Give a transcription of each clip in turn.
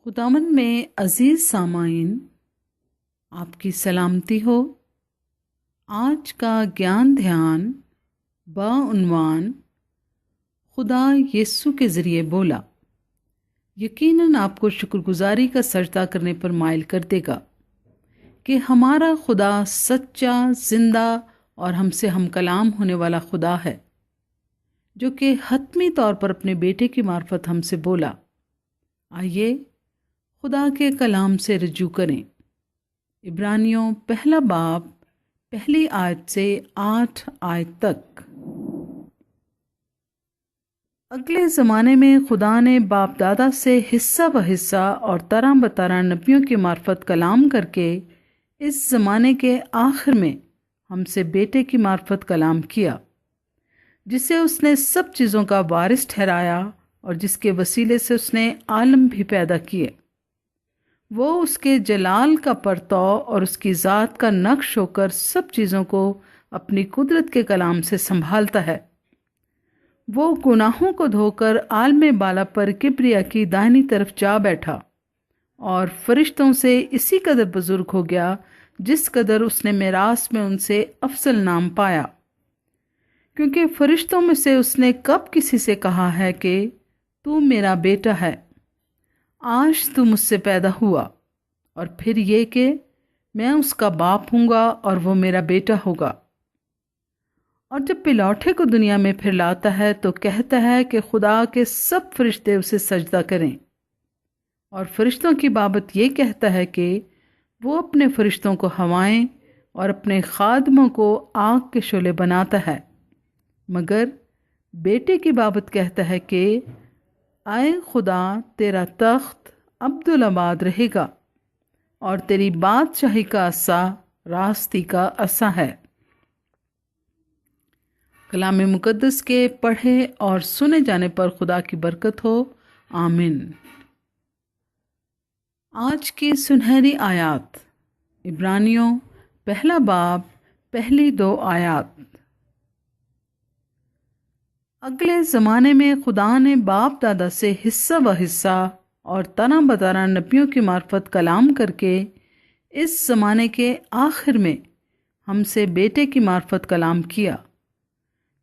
خداوند میں عزیز سامعین، آپ کی سلامتی ہو۔ آج کا گیان دھیان بعنوان خدا یسوع کے ذریعے بولا یقیناً آپ کو شکر گزاری کا سجدہ کرنے پر مائل کر دے گا کہ ہمارا خدا سچا، زندہ اور ہم سے ہم کلام ہونے والا خدا ہے، جو کہ حتمی طور پر اپنے بیٹے کی معرفت ہم سے بولا۔ آئیے خدا کے کلام سے رجوع کریں۔ عبرانیوں پہلا باب پہلی آیت سے 8 آیت تک۔ اگلے زمانے میں خدا نے باپ دادا سے حصہ بہ حصہ اور طرح بطرح نبیوں کی معرفت کلام کر کے اس زمانے کے آخر میں ہم سے بیٹے کی معرفت کلام کیا، جسے اس نے سب چیزوں کا وارث ٹھہرایا اور جس کے وسیلے سے اس نے عالم بھی پیدا کیے۔ وہ اس کے جلال کا پرتو اور اس کی ذات کا نقش ہو کر سب چیزوں کو اپنی قدرت کے کلام سے سنبھالتا ہے۔ وہ گناہوں کو دھو کر عالم بالا پر کبریا کی دائنی طرف جا بیٹھا اور فرشتوں سے اسی قدر بزرگ ہو گیا جس قدر اس نے میراث میں ان سے افضل نام پایا، کیونکہ فرشتوں میں سے اس نے کب کسی سے کہا ہے کہ تو میرا بیٹا ہے، آج تو مجھ سے پیدا ہوا، اور پھر یہ کہ میں اس کا باپ ہوں گا اور وہ میرا بیٹا ہوگا۔ اور جب پلوٹے کو دنیا میں پھر لاتا ہے تو کہتا ہے کہ خدا کے سب فرشتے اسے سجدہ کریں، اور فرشتوں کی بابت یہ کہتا ہے کہ وہ اپنے فرشتوں کو ہوائیں اور اپنے خادموں کو آگ کے شعلے بناتا ہے، مگر بیٹے کی بابت کہتا ہے کہ اے خدا، تیرا تخت ابدالآباد رہے گا اور تیری بادشاہی کا عصا راستی کا عصا ہے۔ کلام مقدس کے پڑھے اور سنے جانے پر خدا کی برکت ہو، آمین۔ آج کی سنہری آیات، عبرانیوں پہلا باب پہلی 2 آیات۔ اگلے زمانے میں خدا نے باپ دادا سے حصہ و حصہ اور طرح بطرح نبیوں کی معرفت کلام کر کے اس زمانے کے آخر میں ہم سے بیٹے کی معرفت کلام کیا،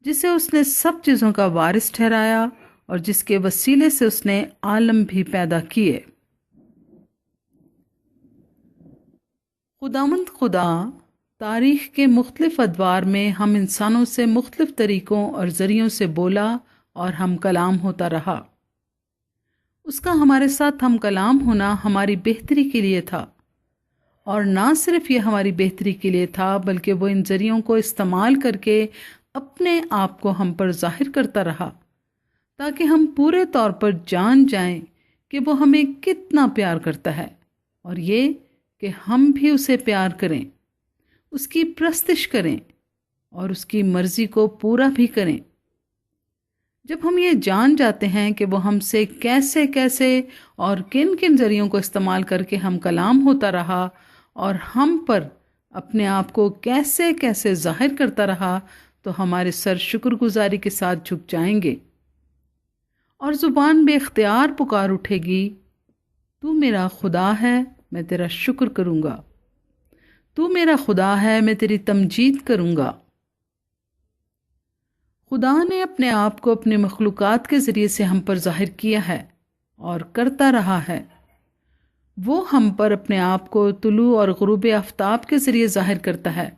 جسے اس نے سب چیزوں کا وارث ٹھہرایا اور جس کے وسیلے سے اس نے عالم بھی پیدا کیے۔ خداوند خدا تاریخ کے مختلف ادوار میں ہم انسانوں سے مختلف طریقوں اور ذریعوں سے بولا اور ہم کلام ہوتا رہا۔ اس کا ہمارے ساتھ ہم کلام ہونا ہماری بہتری کے لیے تھا، اور نہ صرف یہ ہماری بہتری کے لیے تھا بلکہ وہ ان ذریعوں کو استعمال کر کے اپنے آپ کو ہم پر ظاہر کرتا رہا، تاکہ ہم پورے طور پر جان جائیں کہ وہ ہمیں کتنا پیار کرتا ہے، اور یہ کہ ہم بھی اسے پیار کریں، اس کی پرستش کریں اور اس کی مرضی کو پورا بھی کریں۔ جب ہم یہ جان جاتے ہیں کہ وہ ہم سے کیسے کیسے اور کن کن ذریعوں کو استعمال کر کے ہم کلام ہوتا رہا اور ہم پر اپنے آپ کو کیسے کیسے ظاہر کرتا رہا، تو ہمارے سر شکر گزاری کے ساتھ جھک جائیں گے اور زبان بے اختیار پکار اٹھے گی، تو میرا خدا ہے، میں تیرا شکر کروں گا، تو میرا خدا ہے، میں تیری تمجید کروں گا۔ خدا نے اپنے آپ کو اپنے مخلوقات کے ذریعے سے ہم پر ظاہر کیا ہے اور کرتا رہا ہے۔ وہ ہم پر اپنے آپ کو طلوع اور غروب آفتاب کے ذریعے ظاہر کرتا ہے،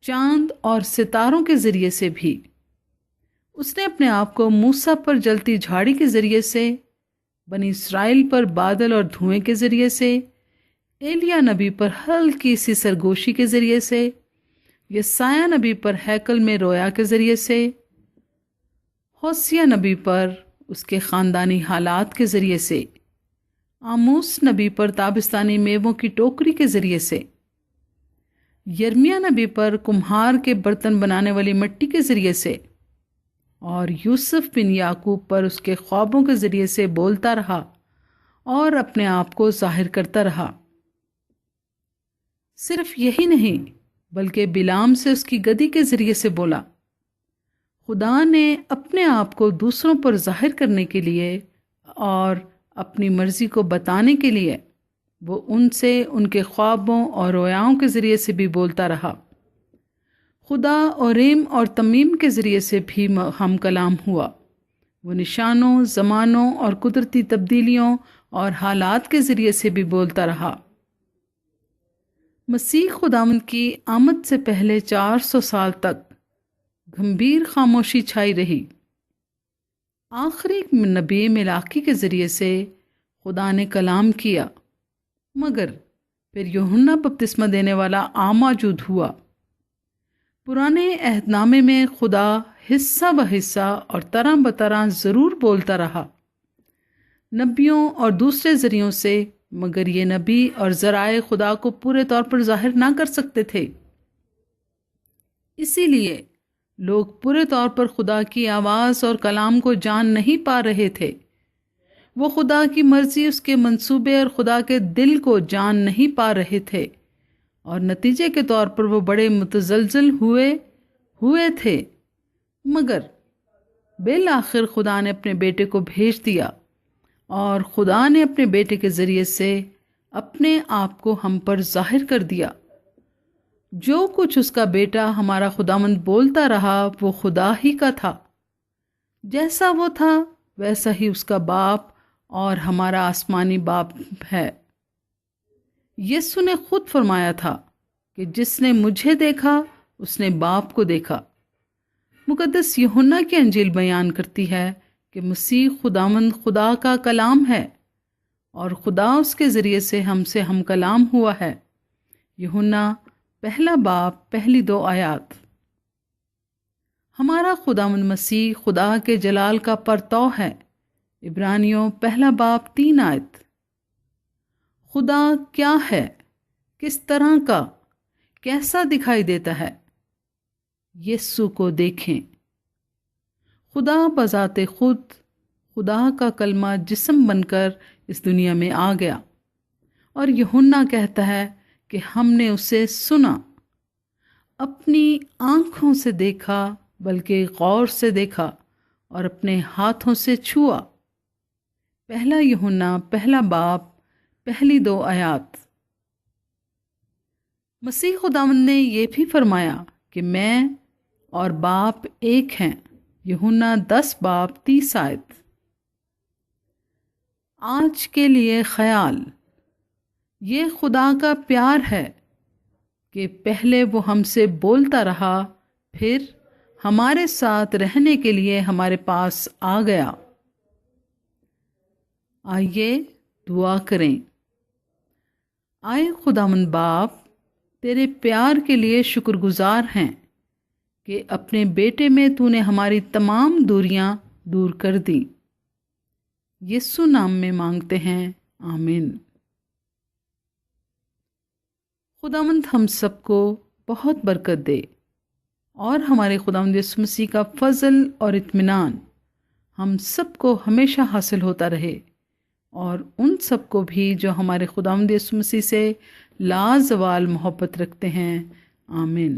چاند اور ستاروں کے ذریعے سے بھی۔ اس نے اپنے آپ کو موسیٰ پر جلتی جھاڑی کے ذریعے سے، بنی اسرائیل پر بادل اور دھوئیں کے ذریعے سے، ایلیا نبی پر ہلکی سی سرگوشی کے ذریعے سے، یسایہ نبی پر ہیکل میں رویا کے ذریعے سے، ہوسیہ نبی پر اس کے خاندانی حالات کے ذریعے سے، آموس نبی پر تابستانی میووں کی ٹوکری کے ذریعے سے، یرمیہ نبی پر کمہار کے برتن بنانے والی مٹی کے ذریعے سے، اور یوسف بن یعقوب پر اس کے خوابوں کے ذریعے سے بولتا رہا اور اپنے آپ کو ظاہر کرتا رہا۔ صرف یہی نہیں بلکہ بلعام سے اس کی گدی کے ذریعے سے بولا۔ خدا نے اپنے آپ کو دوسروں پر ظاہر کرنے کے لیے اور اپنی مرضی کو بتانے کے لیے وہ ان سے ان کے خوابوں اور رویاؤں کے ذریعے سے بھی بولتا رہا۔ خدا اوریم اور تمیم کے ذریعے سے بھی ہم کلام ہوا۔ وہ نشانوں، زمانوں اور قدرتی تبدیلیوں اور حالات کے ذریعے سے بھی بولتا رہا۔ مسیح خداوند کی آمد سے پہلے 400 سال تک گھمبیر خاموشی چھائی رہی۔ آخری نبی ملاکی کے ذریعے سے خدا نے کلام کیا، مگر پھر یوحنا بپتسمہ دینے والا موجود ہوا۔ پرانے عہد نامے میں خدا حصہ بہ حصہ اور طرح بطرح ضرور بولتا رہا، نبیوں اور دوسرے ذریعوں سے، مگر یہ نبی اور ذرائع خدا کو پورے طور پر ظاہر نہ کر سکتے تھے۔ اسی لیے لوگ پورے طور پر خدا کی آواز اور کلام کو جان نہیں پا رہے تھے۔ وہ خدا کی مرضی، اس کے منصوبے اور خدا کے دل کو جان نہیں پا رہے تھے، اور نتیجے کے طور پر وہ بڑے متزلزل ہوئے تھے۔ مگر بالآخر خدا نے اپنے بیٹے کو بھیج دیا، اور خدا نے اپنے بیٹے کے ذریعے سے اپنے آپ کو ہم پر ظاہر کر دیا۔ جو کچھ اس کا بیٹا ہمارا خداوند بولتا رہا وہ خدا ہی کا تھا۔ جیسا وہ تھا ویسا ہی اس کا باپ اور ہمارا آسمانی باپ ہے۔ یسوع نے خود فرمایا تھا کہ جس نے مجھے دیکھا اس نے باپ کو دیکھا۔ مقدس یوحنا کی انجیل بیان کرتی ہے کہ مسیح خداوند خدا کا کلام ہے، اور خدا اس کے ذریعے سے ہم کلام ہوا ہے۔ یوحنا پہلا باب پہلی 2 آیات۔ ہمارا خداوند مسیح خدا کے جلال کا پرتو ہے۔ عبرانیوں پہلا باب 3 آیت۔ خدا کیا ہے، کس طرح کا، کیسا دکھائی دیتا ہے؟ یسوع کو دیکھیں۔ خدا بذات خود، خدا کا کلمہ جسم بن کر اس دنیا میں آ گیا، اور یوحنا کہتا ہے کہ ہم نے اسے سنا، اپنی آنکھوں سے دیکھا، بلکہ غور سے دیکھا اور اپنے ہاتھوں سے چھوا۔ پہلا یوحنا پہلا باب پہلی 2 آیات۔ مسیح خداوند نے یہ بھی فرمایا کہ میں اور باپ ایک ہیں۔ یوحنا 10 باب 30 آیت۔ آج کے لیے خیال، یہ خدا کا پیار ہے کہ پہلے وہ ہم سے بولتا رہا، پھر ہمارے ساتھ رہنے کے لیے ہمارے پاس آ گیا۔ آئیے دعا کریں۔ آئے خداوند باپ، تیرے پیار کے لیے شکر گزار ہیں کہ اپنے بیٹے میں تو نے ہماری تمام دوریاں دور کر دیں۔ یسوع نام میں مانگتے ہیں، آمین۔ خداوند ہم سب کو بہت برکت دے، اور ہمارے خداوند یسوع مسیح کا فضل اور اطمینان ہم سب کو ہمیشہ حاصل ہوتا رہے، اور ان سب کو بھی جو ہمارے خداوند یسوع مسیح سے لازوال محبت رکھتے ہیں، آمین۔